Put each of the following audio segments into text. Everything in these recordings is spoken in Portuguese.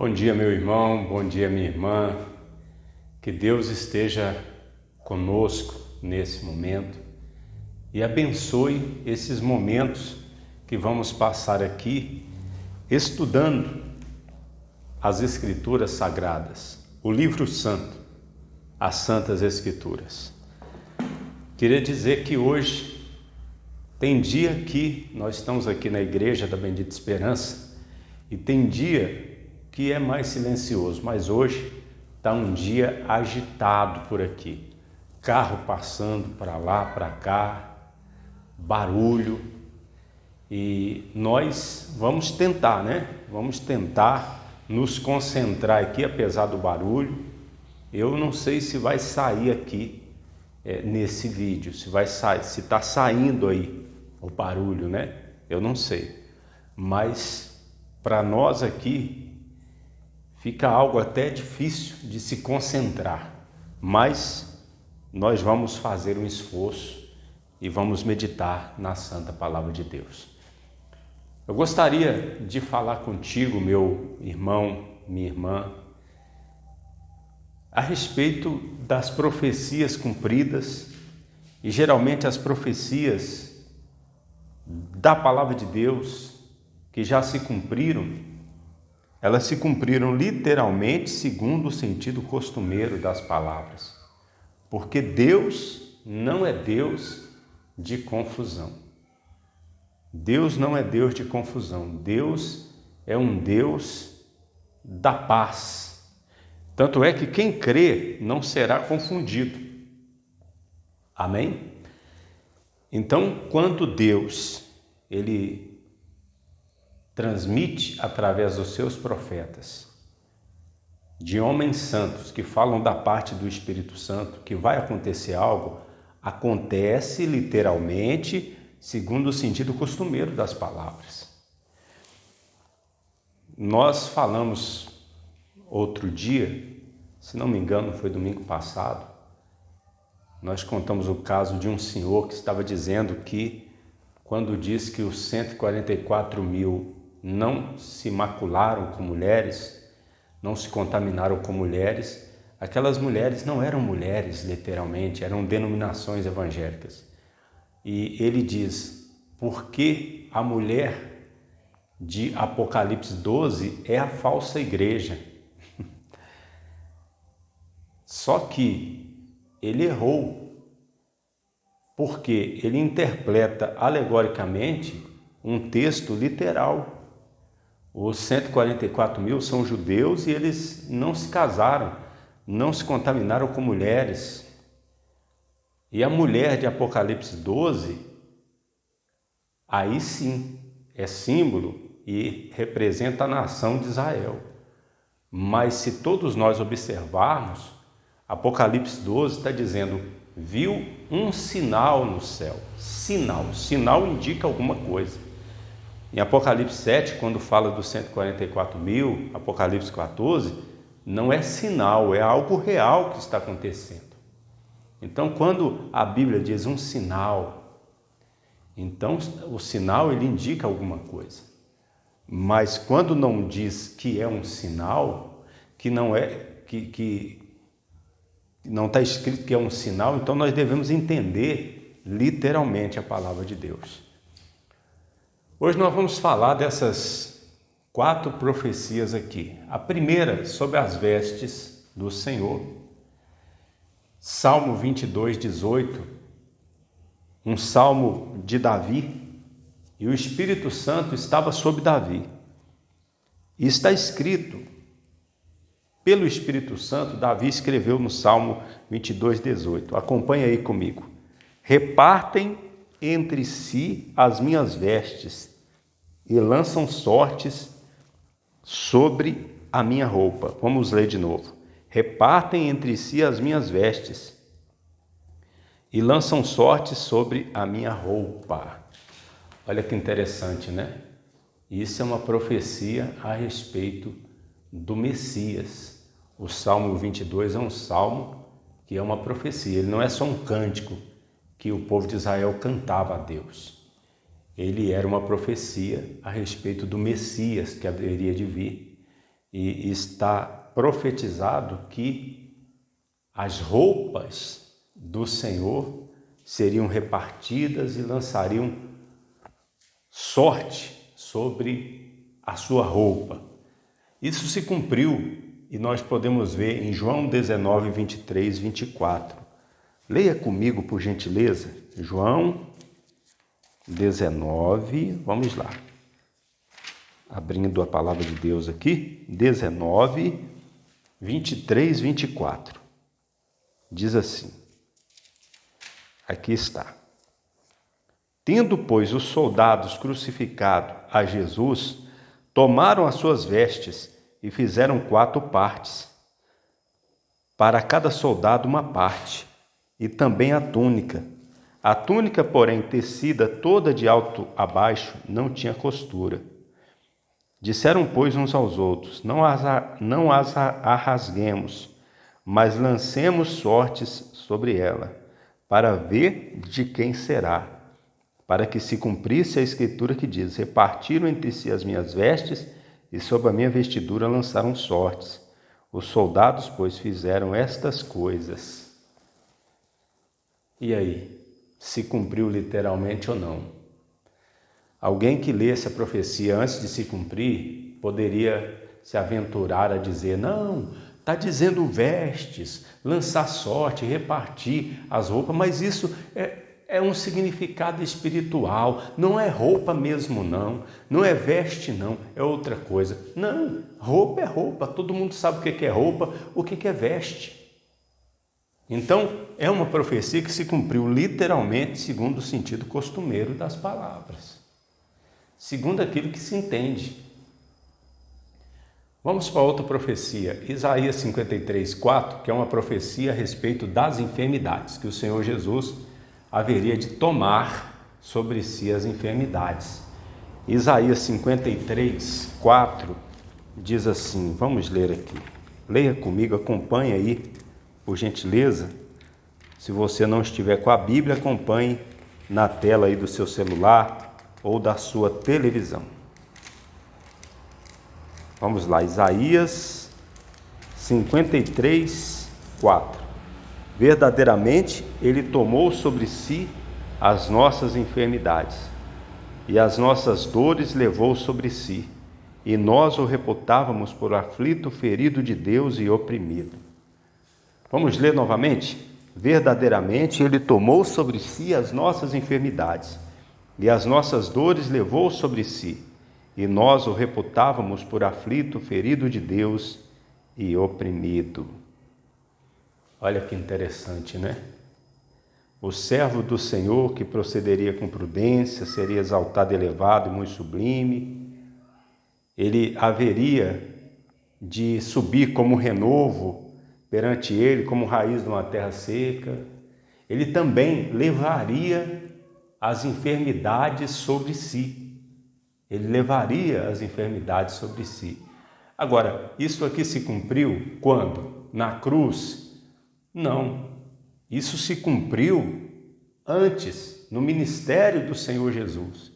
Bom dia, meu irmão, bom dia, minha irmã. Que Deus esteja conosco nesse momento e abençoe esses momentos que vamos passar aqui estudando as Escrituras Sagradas, o livro santo, as Santas Escrituras. Queria dizer que hoje tem dia que nós estamos aqui na Igreja da Bendita Esperança e tem dia que é mais silencioso, mas hoje está um dia agitado por aqui. Carro passando para lá, para cá, barulho. E nós vamos tentar, Vamos tentar nos concentrar aqui, apesar do barulho. Eu não sei se vai sair aqui nesse vídeo, se vai sair, se está saindo aí o barulho, Eu não sei. Mas para nós aqui fica algo até difícil de se concentrar, mas nós vamos fazer um esforço e vamos meditar na Santa Palavra de Deus. Eu gostaria de falar contigo, meu irmão, minha irmã, a respeito das profecias cumpridas, e geralmente as profecias da Palavra de Deus que já se cumpriram, elas se cumpriram literalmente segundo o sentido costumeiro das palavras, porque Deus não é Deus de confusão. Deus não é Deus de confusão. Deus é um Deus da paz. Tanto é que quem crê não será confundido. Amém? Então, quando Deus, Ele transmite através dos seus profetas, de homens santos que falam da parte do Espírito Santo, que vai acontecer algo, acontece literalmente segundo o sentido costumeiro das palavras. Nós falamos outro dia, se não me engano foi domingo passado, nós contamos o caso de um senhor que estava dizendo que quando diz que os 144 mil não se macularam com mulheres, não se contaminaram com mulheres, aquelas mulheres não eram mulheres literalmente, eram denominações evangélicas. E ele diz, porque a mulher de Apocalipse 12 é a falsa igreja. Só que ele errou, porque ele interpreta alegoricamente um texto literal. Os 144 mil são judeus e eles não se casaram, não se contaminaram com mulheres. E a mulher de Apocalipse 12, aí sim, é símbolo e representa a nação de Israel. Mas se todos nós observarmos, Apocalipse 12 está dizendo, viu um sinal no céu. Sinal indica alguma coisa. Em Apocalipse 7, quando fala dos 144 mil, Apocalipse 14, não é sinal, é algo real que está acontecendo. Então, quando a Bíblia diz um sinal, então o sinal ele indica alguma coisa. Mas quando não diz que é um sinal, que não está escrito que é um sinal, então nós devemos entender literalmente a palavra de Deus. Hoje nós vamos falar dessas 4 profecias aqui. A primeira, sobre as vestes do Senhor. Salmo 22, 18, um salmo de Davi, e o Espírito Santo estava sobre Davi. E está escrito, pelo Espírito Santo, Davi escreveu no Salmo 22, 18. Acompanha aí comigo. Repartem entre si as minhas vestes e lançam sortes sobre a minha roupa. Vamos ler de novo. Repartem entre si as minhas vestes e lançam sortes sobre a minha roupa. Olha que interessante, Isso é uma profecia a respeito do Messias. O Salmo 22 é um salmo que é uma profecia. Ele não é só um cântico que o povo de Israel cantava a Deus. Ele era uma profecia a respeito do Messias que haveria de vir E está profetizado que as roupas do Senhor seriam repartidas e lançariam sorte sobre a sua roupa. Isso se cumpriu e nós podemos ver em João 19, 23, 24. Leia comigo, por gentileza. João 19, vamos lá. Abrindo a palavra de Deus aqui, 19, 23, 24. Diz assim, aqui está. Tendo, pois, os soldados crucificado a Jesus, tomaram as suas vestes e fizeram 4 partes, para cada soldado uma parte, e também a túnica. A túnica, porém, tecida toda de alto a baixo, não tinha costura. Disseram, pois, uns aos outros, não as rasguemos, mas lancemos sortes sobre ela, para ver de quem será, para que se cumprisse a escritura que diz, repartiram entre si as minhas vestes, e sobre a minha vestidura lançaram sortes. Os soldados, pois, fizeram estas coisas. E aí, se cumpriu literalmente ou não? Alguém que lesse a profecia antes de se cumprir, poderia se aventurar a dizer, não, está dizendo vestes, lançar sorte, repartir as roupas, mas isso é um significado espiritual, não é roupa mesmo não é veste não, é outra coisa. Não, roupa é roupa, todo mundo sabe o que é roupa, o que é veste. Então, é uma profecia que se cumpriu literalmente segundo o sentido costumeiro das palavras, segundo aquilo que se entende. Vamos para outra profecia, Isaías 53, 4, que é uma profecia a respeito das enfermidades, que o Senhor Jesus haveria de tomar sobre si as enfermidades. Isaías 53, 4 diz assim, vamos ler aqui, leia comigo, acompanhe aí, por gentileza. Se você não estiver com a Bíblia, acompanhe na tela aí do seu celular ou da sua televisão. Vamos lá, Isaías 53, 4. Verdadeiramente, ele tomou sobre si as nossas enfermidades, e as nossas dores levou sobre si, e nós o reputávamos por aflito, ferido de Deus e oprimido. Vamos ler novamente? Verdadeiramente, ele tomou sobre si as nossas enfermidades, e as nossas dores levou sobre si, e nós o reputávamos por aflito, ferido de Deus e oprimido. Olha que interessante, né? O servo do Senhor que procederia com prudência, seria exaltado, elevado e muito sublime. Ele haveria de subir como renovo perante ele, como raiz de uma terra seca. Ele também levaria as enfermidades sobre si. Ele levaria as enfermidades sobre si. Agora, isso aqui se cumpriu quando? Na cruz? Não. Isso se cumpriu antes, no ministério do Senhor Jesus.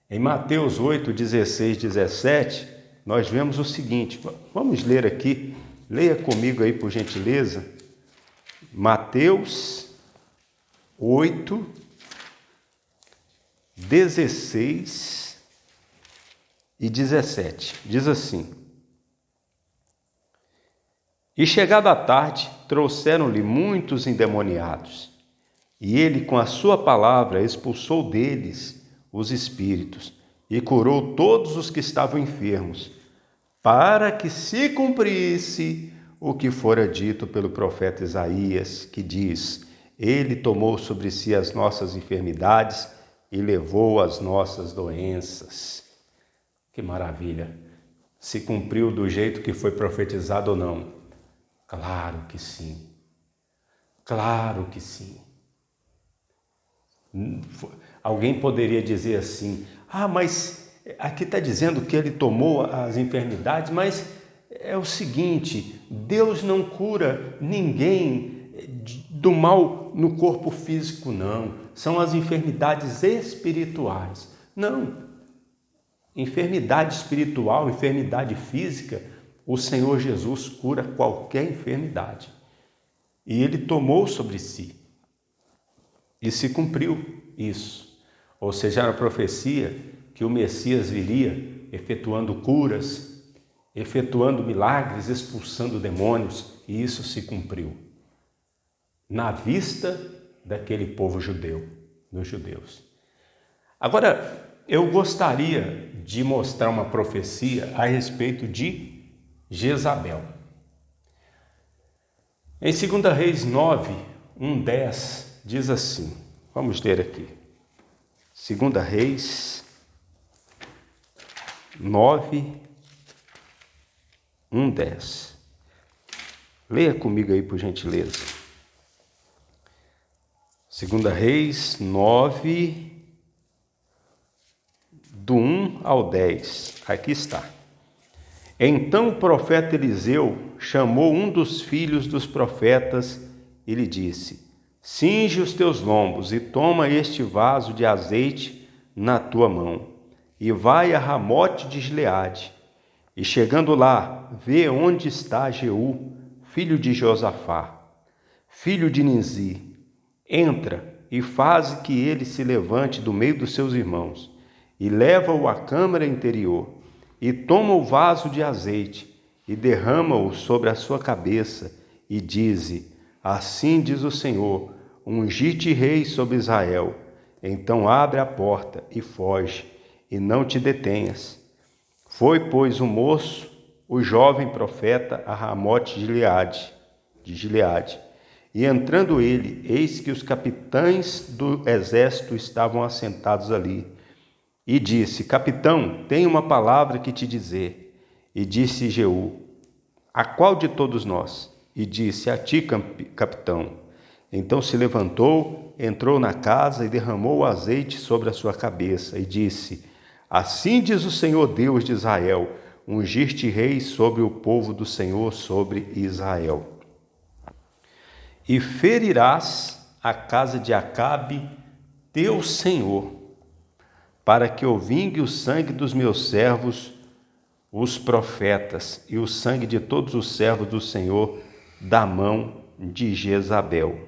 Em Mateus 8, 16, 17, nós vemos o seguinte, vamos ler aqui, leia comigo aí por gentileza, Mateus 8, 16 e 17, diz assim, e chegada a tarde, trouxeram-lhe muitos endemoniados, e ele com a sua palavra expulsou deles os espíritos, e curou todos os que estavam enfermos, para que se cumprisse o que fora dito pelo profeta Isaías, que diz, ele tomou sobre si as nossas enfermidades e levou as nossas doenças. Que maravilha! Se cumpriu do jeito que foi profetizado ou não? Claro que sim. Claro que sim. Alguém poderia dizer assim, mas aqui está dizendo que ele tomou as enfermidades, mas é o seguinte, Deus não cura ninguém do mal no corpo físico, não. São as enfermidades espirituais. Não. Enfermidade espiritual, enfermidade física, o Senhor Jesus cura qualquer enfermidade. E ele tomou sobre si. E se cumpriu isso. Ou seja, era a profecia que o Messias viria efetuando curas, efetuando milagres, expulsando demônios. E isso se cumpriu. Na vista daquele povo judeu, dos judeus. Agora, eu gostaria de mostrar uma profecia a respeito de Jezabel. Em 2 Reis 9, 1:10, diz assim, vamos ler aqui. 2 Reis 9, 1:10. Leia comigo aí, por gentileza. 2 Reis 9, do 1 ao 10. Aqui está. Então o profeta Eliseu chamou um dos filhos dos profetas e lhe disse: cinge os teus lombos e toma este vaso de azeite na tua mão, e vai a Ramote de Gileade. E chegando lá, vê onde está Jeú, filho de Josafá, filho de Ninzi. Entra e faze que ele se levante do meio dos seus irmãos, e leva-o à câmara interior, e toma o vaso de azeite, e derrama-o sobre a sua cabeça, e dize: assim diz o Senhor, ungi-te rei sobre Israel. Então abre a porta e foge, e não te detenhas. Foi, pois, o moço, o jovem profeta, a Ramote de Gileade. E entrando ele, eis que os capitães do exército estavam assentados ali. E disse: capitão, tenho uma palavra que te dizer. E disse Jeú: a qual de todos nós? E disse: a ti, capitão. Então se levantou, entrou na casa e derramou o azeite sobre a sua cabeça. E disse: assim diz o Senhor Deus de Israel, ungiste rei sobre o povo do Senhor, sobre Israel. E ferirás a casa de Acabe, teu senhor, para que eu vingue o sangue dos meus servos, os profetas, e o sangue de todos os servos do Senhor, da mão de Jezabel.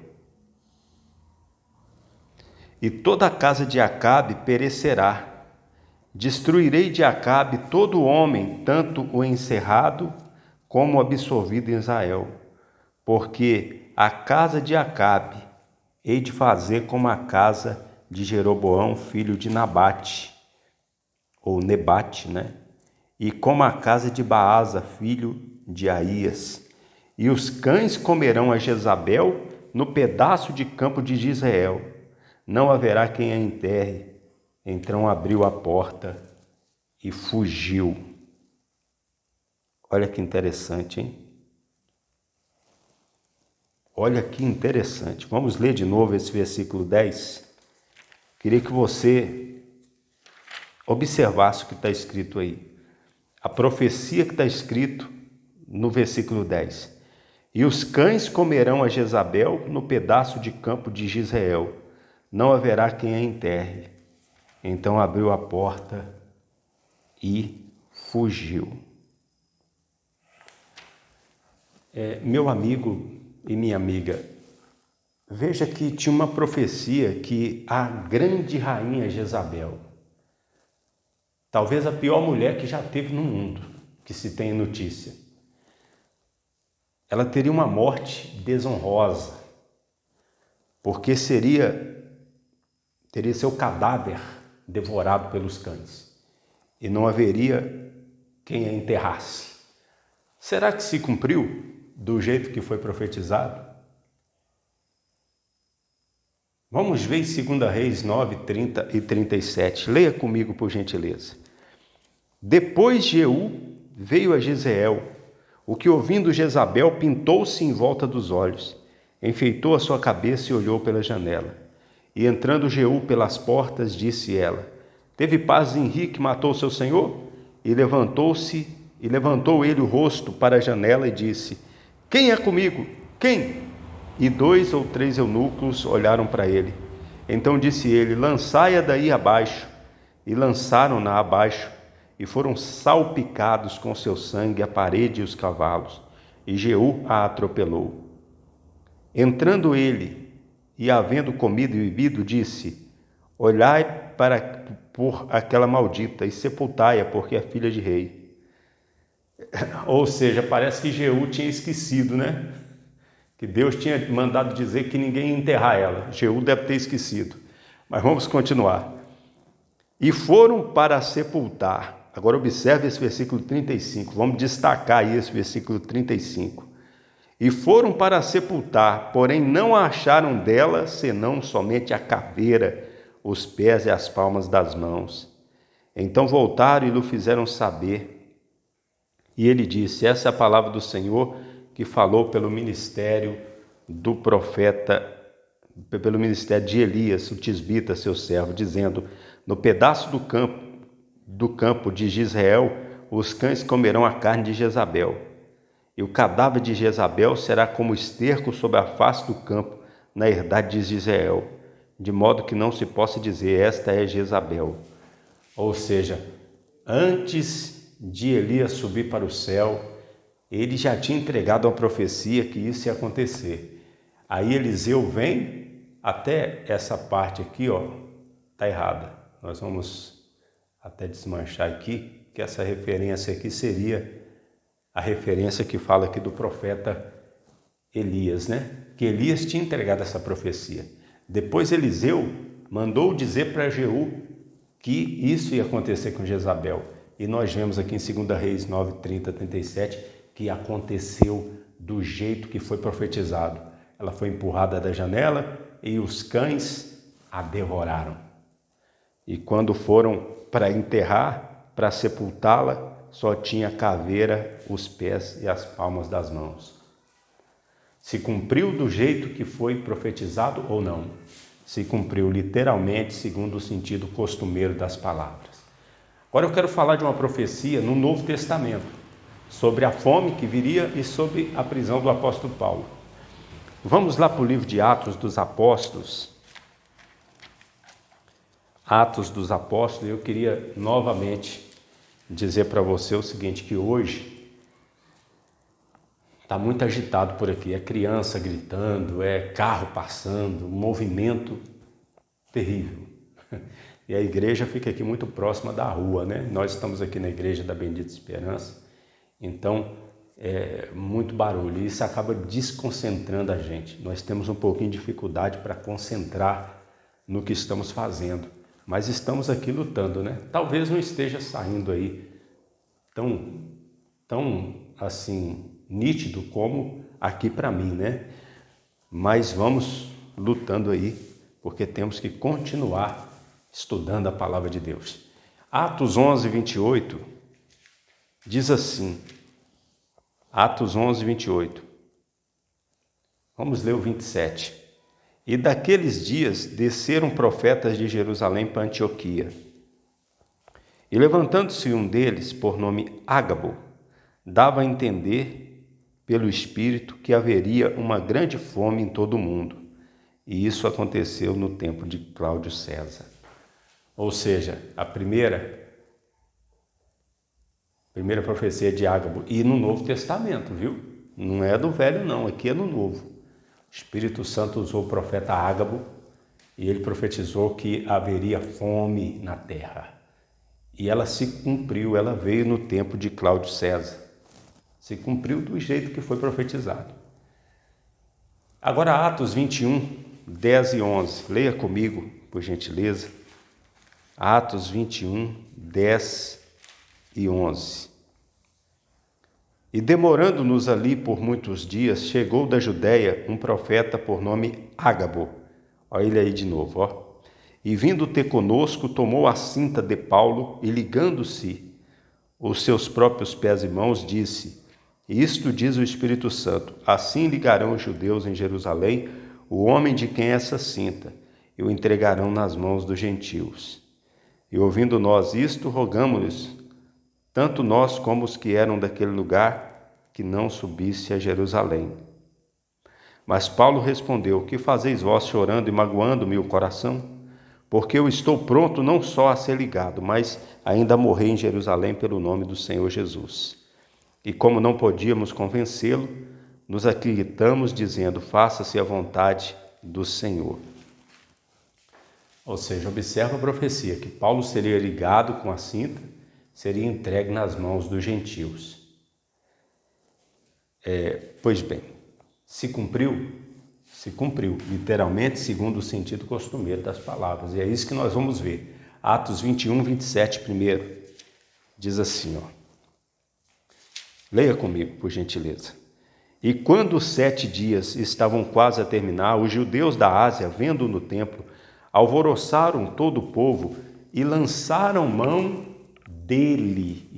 E toda a casa de Acabe perecerá. Destruirei de Acabe todo homem, tanto o encerrado como o absolvido em Israel, porque a casa de Acabe hei de fazer como a casa de Jeroboão, filho de Nabate, ou Nebate, E como a casa de Baasa, filho de Aías. E os cães comerão a Jezabel no pedaço de campo de Israel. Não haverá quem a enterre. Então abriu a porta e fugiu. Olha que interessante, hein? Olha que interessante. Vamos ler de novo esse versículo 10. Queria que você observasse o que está escrito aí. A profecia que está escrito no versículo 10. E os cães comerão a Jezabel no pedaço de campo de Israel. Não haverá quem a enterre. Então abriu a porta e fugiu. Meu amigo e minha amiga, veja que tinha uma profecia que a grande rainha Jezabel, talvez a pior mulher que já teve no mundo, que se tem notícia, ela teria uma morte desonrosa, porque teria seu cadáver devorado pelos cães, e não haveria quem a enterrasse. Será que se cumpriu do jeito que foi profetizado? Vamos ver em 2 Reis 9, 30 e 37. Leia comigo, por gentileza. Depois Jeú veio a Jezreel, o que ouvindo Jezabel pintou-se em volta dos olhos, enfeitou a sua cabeça e olhou pela janela. E entrando Jeú pelas portas, disse ela: teve paz Zinri que matou seu senhor? E levantou ele o rosto para a janela e disse: quem é comigo? Quem? E 2 ou 3 eunucos olharam para ele. Então disse ele: lançai-a daí abaixo. E lançaram-na abaixo. e foram salpicados com seu sangue a parede e os cavalos, e Jeú a atropelou. Entrando ele, e havendo comido e bebido, disse: olhai por aquela maldita, e sepultai-a, porque é filha de rei. Ou seja, parece que Jeú tinha esquecido, né? Que Deus tinha mandado dizer que ninguém ia enterrar ela. Jeú deve ter esquecido. Mas vamos continuar. E foram para sepultar. Agora observe esse versículo 35. Vamos destacar aí esse versículo 35. E foram para sepultar, porém não acharam dela, senão somente a caveira, os pés e as palmas das mãos. Então voltaram e lhe fizeram saber. E ele disse: essa é a palavra do Senhor, que falou pelo ministério do profeta, pelo ministério de Elias, o tisbita, seu servo, dizendo: no pedaço do campo de Jezreel, os cães comerão a carne de Jezabel, e o cadáver de Jezabel será como esterco sobre a face do campo, na herdade de Jezreel, de modo que não se possa dizer: esta é Jezabel. Ou seja, antes de Elias subir para o céu, ele já tinha entregado a profecia que isso ia acontecer. Aí Eliseu vem, até essa parte aqui, está errada. Nós vamos até desmanchar aqui, que essa referência aqui seria a referência que fala aqui do profeta Elias, né? Que Elias tinha entregado essa profecia. Depois Eliseu mandou dizer para Jeú que isso ia acontecer com Jezabel. E nós vemos aqui em 2 Reis 9, 30, 37, que aconteceu do jeito que foi profetizado. Ela foi empurrada da janela e os cães a devoraram. E quando foram para enterrar, para sepultá-la, só tinha a caveira, os pés e as palmas das mãos. Se cumpriu do jeito que foi profetizado ou não? Se cumpriu literalmente, segundo o sentido costumeiro das palavras. Agora eu quero falar de uma profecia no Novo Testamento, sobre a fome que viria e sobre a prisão do apóstolo Paulo. Vamos lá para o livro de Atos dos Apóstolos. Atos dos Apóstolos. Eu queria novamente dizer para você o seguinte, que hoje está muito agitado por aqui. É criança gritando, é carro passando, um movimento terrível. E a igreja fica aqui muito próxima da rua, né? Nós estamos aqui na igreja da Bendita Esperança, então é muito barulho e isso acaba desconcentrando a gente. Nós temos um pouquinho de dificuldade para concentrar no que estamos fazendo, mas estamos aqui lutando, né? Talvez não esteja saindo aí tão assim nítido como aqui para mim, né? Mas vamos lutando aí, porque temos que continuar estudando a palavra de Deus. Atos 11, 28 diz assim, Atos 11, 28. Vamos ler o 27. E daqueles dias desceram profetas de Jerusalém para Antioquia. E levantando-se um deles, por nome Ágabo, dava a entender pelo Espírito que haveria uma grande fome em todo o mundo. E isso aconteceu no tempo de Cláudio César. Ou seja, a primeira profecia de Ágabo, e no Novo Testamento, viu? Não é do Velho não, aqui é no Novo. O Espírito Santo usou o profeta Ágabo e ele profetizou que haveria fome na terra. E ela se cumpriu, ela veio no tempo de Cláudio César. Se cumpriu do jeito que foi profetizado. Agora Atos 21, 10 e 11. Leia comigo, por gentileza. Atos 21, 10 e 11. E demorando-nos ali por muitos dias, chegou da Judéia um profeta por nome Ágabo. Olha ele aí de novo, ó. E vindo ter conosco, tomou a cinta de Paulo e ligando-se os seus próprios pés e mãos, disse: isto diz o Espírito Santo, assim ligarão os judeus em Jerusalém o homem de quem é essa cinta, e o entregarão nas mãos dos gentios. E ouvindo nós isto, rogamo-lhes, tanto nós como os que eram daquele lugar, que não subisse a Jerusalém. Mas Paulo respondeu: que fazeis vós chorando e magoando-me o coração? porque eu estou pronto não só a ser ligado, mas ainda a morrer em Jerusalém pelo nome do Senhor Jesus. E como não podíamos convencê-lo, nos aquietamos dizendo, faça-se a vontade do Senhor. Ou seja, observa a profecia que Paulo seria ligado com a cinta, seria entregue nas mãos dos gentios. Pois bem, se cumpriu, literalmente, segundo o sentido costumeiro das palavras. E é isso que nós vamos ver. Atos 21, 27 primeiro. Diz assim, leia comigo, por gentileza. E quando os 7 dias estavam quase a terminar, os judeus da Ásia, vendo no templo, alvoroçaram todo o povo e lançaram mão dele,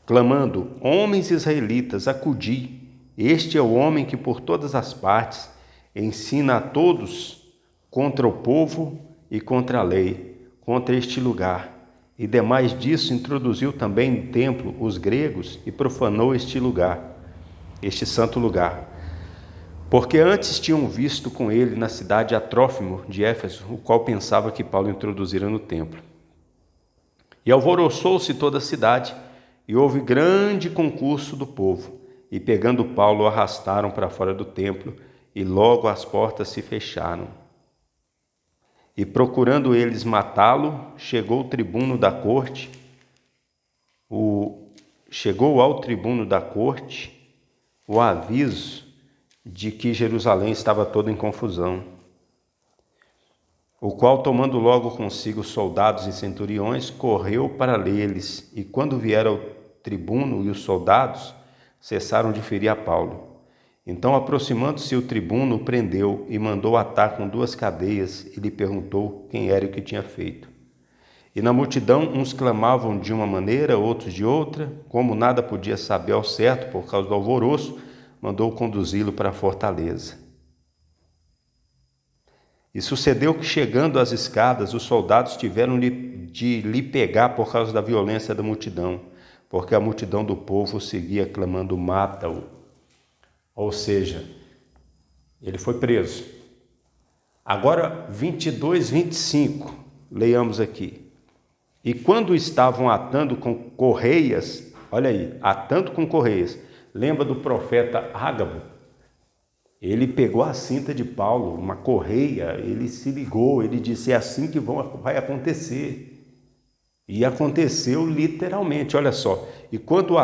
clamando, homens israelitas, acudi, este é o homem que por todas as partes ensina a todos contra o povo e contra a lei, contra este lugar. E demais disso introduziu também no templo os gregos e profanou este lugar, este santo lugar. Porque antes tinham visto com ele na cidade a Trófimo de Éfeso, o qual pensava que Paulo introduzira no templo. E alvoroçou-se toda a cidade, e houve grande concurso do povo, e pegando Paulo o arrastaram para fora do templo, e logo as portas se fecharam. E procurando eles matá-lo, chegou ao tribuno da corte o aviso de que Jerusalém estava toda em confusão, o qual, tomando logo consigo soldados e centuriões, correu para lê-los, e quando vieram o tribuno e os soldados, cessaram de ferir a Paulo. Então, aproximando-se o tribuno, o prendeu e mandou atar com 2 cadeias e lhe perguntou quem era o que tinha feito. E na multidão, uns clamavam de uma maneira, outros de outra. Como nada podia saber ao certo por causa do alvoroço, mandou conduzi-lo para a fortaleza. E sucedeu que, chegando às escadas, os soldados tiveram de lhe pegar por causa da violência da multidão, porque a multidão do povo seguia clamando, mata-o. Ou seja, ele foi preso. Agora, 22, 25, leiamos aqui. E quando estavam atando com correias, olha aí, atando com correias, lembra do profeta Ágabo? Ele pegou a cinta de Paulo, uma correia, ele se ligou, ele disse, é assim que vai acontecer. E aconteceu literalmente, olha só. E quando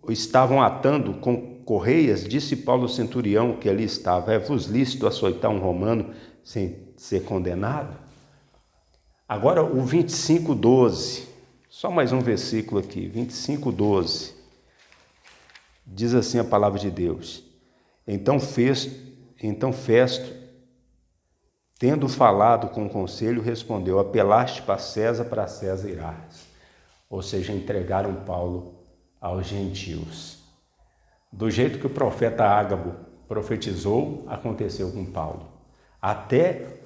estavam atando com correias, disse Paulo ao centurião que ali estava, é-vos lícito açoitar um romano sem ser condenado? Agora o 25:12, só mais um versículo aqui, 25:12, diz assim a palavra de Deus. Então Festo, tendo falado com o conselho, respondeu, apelaste para César irares. Ou seja, entregaram Paulo aos gentios. Do jeito que o profeta Ágabo profetizou, aconteceu com Paulo. Até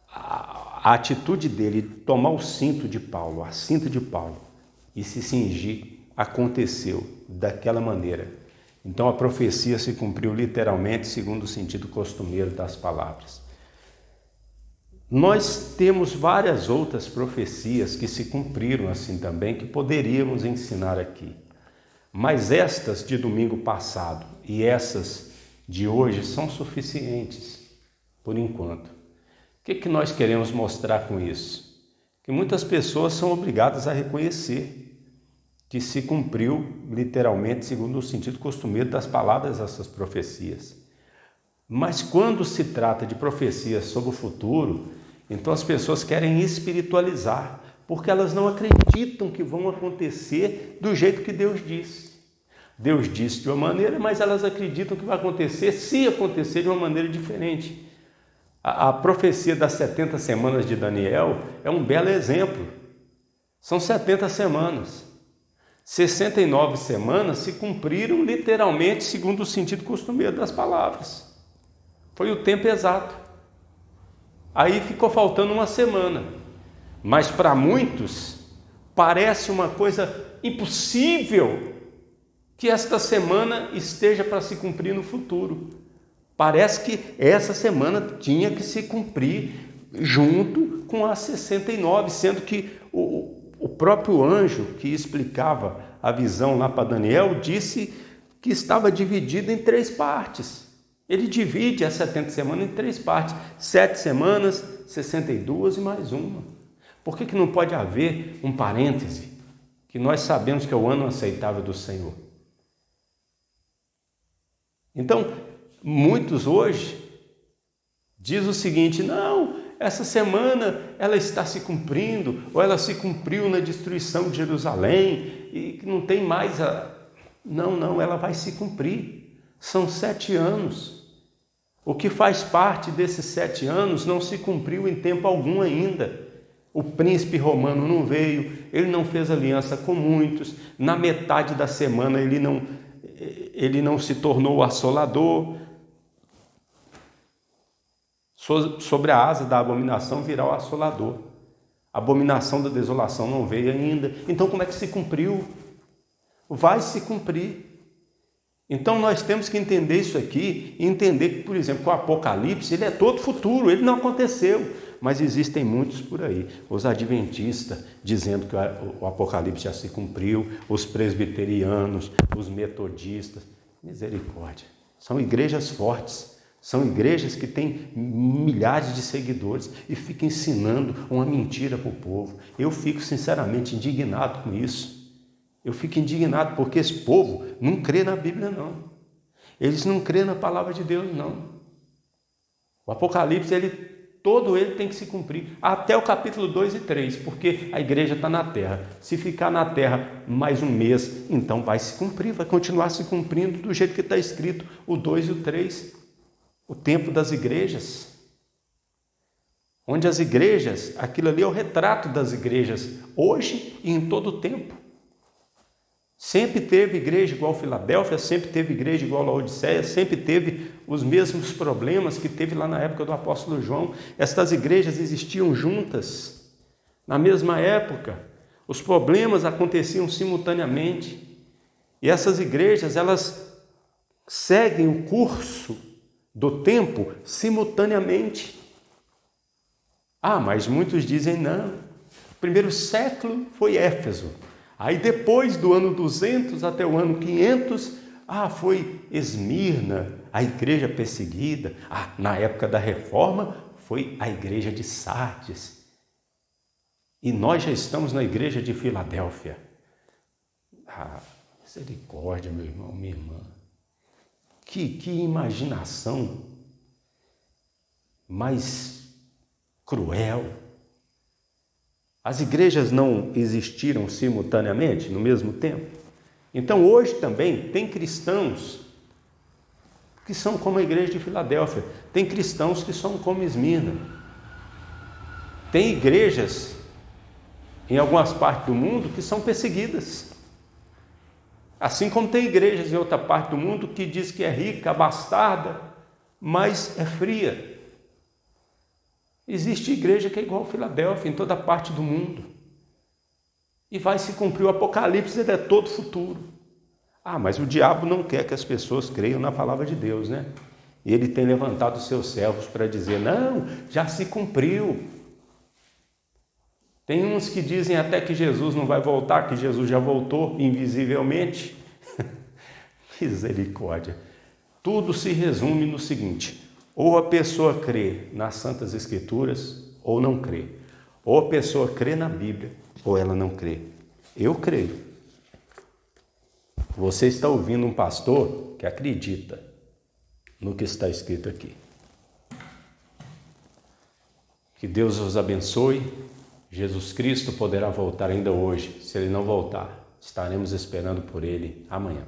a atitude dele de tomar o cinto de Paulo, a cinta de Paulo, e se cingir, aconteceu daquela maneira. Então a profecia se cumpriu literalmente segundo o sentido costumeiro das palavras. Nós temos várias outras profecias que se cumpriram assim também, que poderíamos ensinar aqui. Mas estas de domingo passado e essas de hoje são suficientes, por enquanto. O que nós queremos mostrar com isso? Que muitas pessoas são obrigadas a reconhecer que se cumpriu literalmente segundo o sentido costumeiro das palavras dessas profecias. Mas quando se trata de profecias sobre o futuro, então as pessoas querem espiritualizar, porque elas não acreditam que vão acontecer do jeito que Deus disse. Deus disse de uma maneira, mas elas acreditam que vai acontecer, se acontecer de uma maneira diferente. A profecia das 70 semanas de Daniel é um belo exemplo. São 70 semanas. 69 semanas se cumpriram literalmente segundo o sentido costumeiro das palavras. Foi o tempo exato. Aí ficou faltando uma semana. Mas para muitos parece uma coisa impossível que esta semana esteja para se cumprir no futuro. Parece que essa semana tinha que se cumprir junto com as 69, sendo que o próprio anjo que explicava a visão lá para Daniel disse que estava dividido em 3 partes. Ele divide as 70 semanas em 3 partes, 7 semanas, 62 e mais uma. Por que não pode haver um parêntese, que nós sabemos que é o ano aceitável do Senhor? Então, muitos hoje dizem o seguinte: não, essa semana ela está se cumprindo, ou ela se cumpriu na destruição de Jerusalém, e que não tem mais a... Não, ela vai se cumprir. São 7 anos. O que faz parte desses 7 anos não se cumpriu em tempo algum ainda. O príncipe romano não veio, ele não fez aliança com muitos, na metade da semana ele não se tornou assolador. Sobre a asa da abominação virá o assolador. A abominação da desolação não veio ainda. Então como é que se cumpriu? Vai se cumprir. Então nós temos que entender isso aqui e entender que, por exemplo, o Apocalipse, ele é todo futuro, ele não aconteceu. Mas existem muitos por aí, os adventistas dizendo que o Apocalipse já se cumpriu, os presbiterianos, os metodistas. Misericórdia, são igrejas fortes, são igrejas que têm milhares de seguidores e ficam ensinando uma mentira para o povo. Eu fico sinceramente indignado com isso. Eu fico indignado porque esse povo não crê na Bíblia, não. Eles não crêem na palavra de Deus, não. O Apocalipse, todo ele tem que se cumprir, até o capítulo 2 e 3, porque a igreja está na terra. Se ficar na terra mais um mês, então vai se cumprir, vai continuar se cumprindo do jeito que está escrito, o 2 e o 3, o tempo das igrejas. Onde as igrejas, aquilo ali é o retrato das igrejas, hoje e em todo o tempo. Sempre teve igreja igual Filadélfia, sempre teve igreja igual Laodiceia, sempre teve os mesmos problemas que teve lá na época do apóstolo João. Estas igrejas existiam juntas, na mesma época. Os problemas aconteciam simultaneamente. E essas igrejas, elas seguem o curso do tempo simultaneamente. Mas muitos dizem não. O primeiro século foi Éfeso. Aí depois do ano 200 até o ano 500, foi Esmirna, a igreja perseguida. Na época da Reforma foi a igreja de Sardes. E nós já estamos na igreja de Filadélfia. Misericórdia, meu irmão, minha irmã. Que imaginação mais cruel. As igrejas não existiram simultaneamente, no mesmo tempo? Então hoje também tem cristãos que são como a igreja de Filadélfia, tem cristãos que são como Esmirna. Tem igrejas em algumas partes do mundo que são perseguidas. Assim como tem igrejas em outra parte do mundo que diz que é rica, abastada, mas é fria. Existe igreja que é igual a Filadélfia em toda parte do mundo. E vai se cumprir o Apocalipse, ele é todo futuro. Mas o diabo não quer que as pessoas creiam na palavra de Deus, né? E ele tem levantado os seus servos para dizer, não, já se cumpriu. Tem uns que dizem até que Jesus não vai voltar, que Jesus já voltou invisivelmente. Misericórdia. Tudo se resume no seguinte: ou a pessoa crê nas Santas Escrituras, ou não crê. Ou a pessoa crê na Bíblia, ou ela não crê. Eu creio. Você está ouvindo um pastor que acredita no que está escrito aqui. Que Deus os abençoe. Jesus Cristo poderá voltar ainda hoje. Se Ele não voltar, estaremos esperando por Ele amanhã.